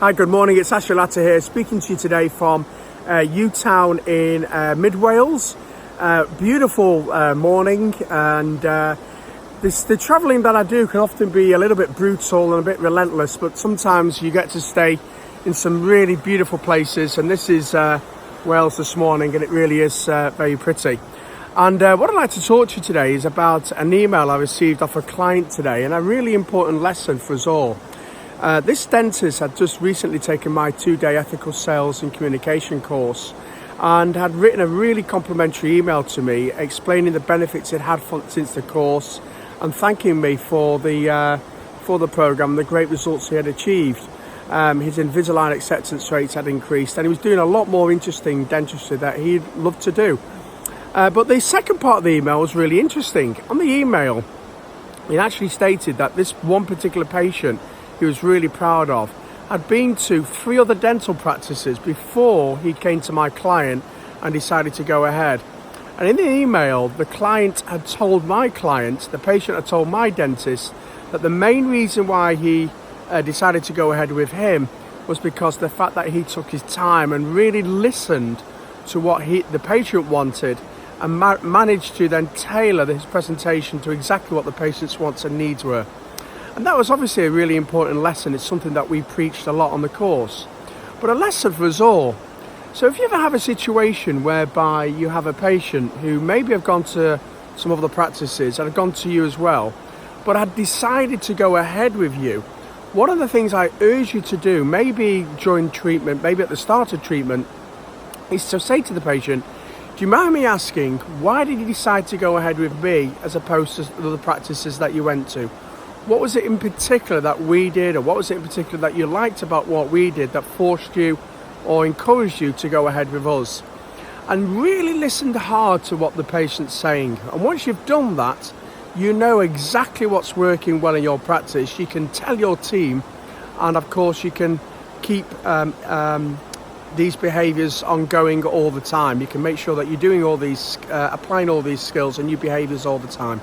Hi, good morning. It's Ashley Latta here, speaking to you today from Utown in mid Wales. Beautiful morning, and the travelling that I do can often be a little bit brutal and a bit relentless, but sometimes you get to stay in some really beautiful places, and this is Wales this morning, and it really is very pretty. And what I'd like to talk to you today is about an email I received off a client today, and a really important lesson for us all. This dentist had just recently taken my 2-day ethical sales and communication course and had written a really complimentary email to me explaining the benefits it had since the course and thanking me for the program, the great results he had achieved. His Invisalign acceptance rates had increased, and he was doing a lot more interesting dentistry that he'd love to do. But the second part of the email was really interesting. On the email, it actually stated that this one particular patient he was really proud of had been to 3 other dental practices before he came to my client and decided to go ahead. And in the email, the client had told my client, the patient had told my dentist, that the main reason why he decided to go ahead with him was because the fact that he took his time and really listened to what the patient wanted and managed to then tailor his presentation to exactly what the patient's wants and needs were. And that was obviously a really important lesson. It's something that we preached a lot on the course, but a lesson for us all. So if you ever have a situation whereby you have a patient who maybe have gone to some other practices and have gone to you as well, but had decided to go ahead with you, one of the things I urge you to do, maybe during treatment, maybe at the start of treatment, is to say to the patient, do you mind me asking, why did you decide to go ahead with me as opposed to the other practices that you went to? What was it in particular that we did, or what was it in particular that you liked about what we did that forced you or encouraged you to go ahead with us? And really listen hard to what the patient's saying. And once you've done that, you know exactly what's working well in your practice. You can tell your team, and of course you can keep these behaviours ongoing all the time. You can make sure that you're doing all these, applying all these skills and new behaviours all the time.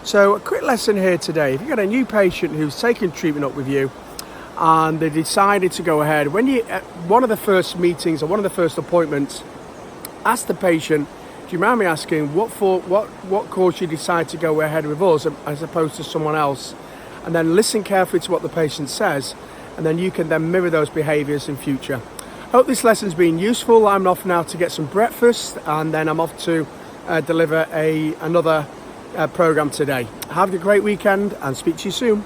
So a quick lesson here today. If you've got a new patient who's taken treatment up with you and they decided to go ahead, when you at one of the first meetings or one of the first appointments, ask the patient, do you mind me asking what caused you decide to go ahead with us as opposed to someone else? And then listen carefully to what the patient says, and then you can then mirror those behaviours in future. Hope this lesson's been useful. I'm off now to get some breakfast, and then I'm off to deliver another program today. Have a great weekend and speak to you soon.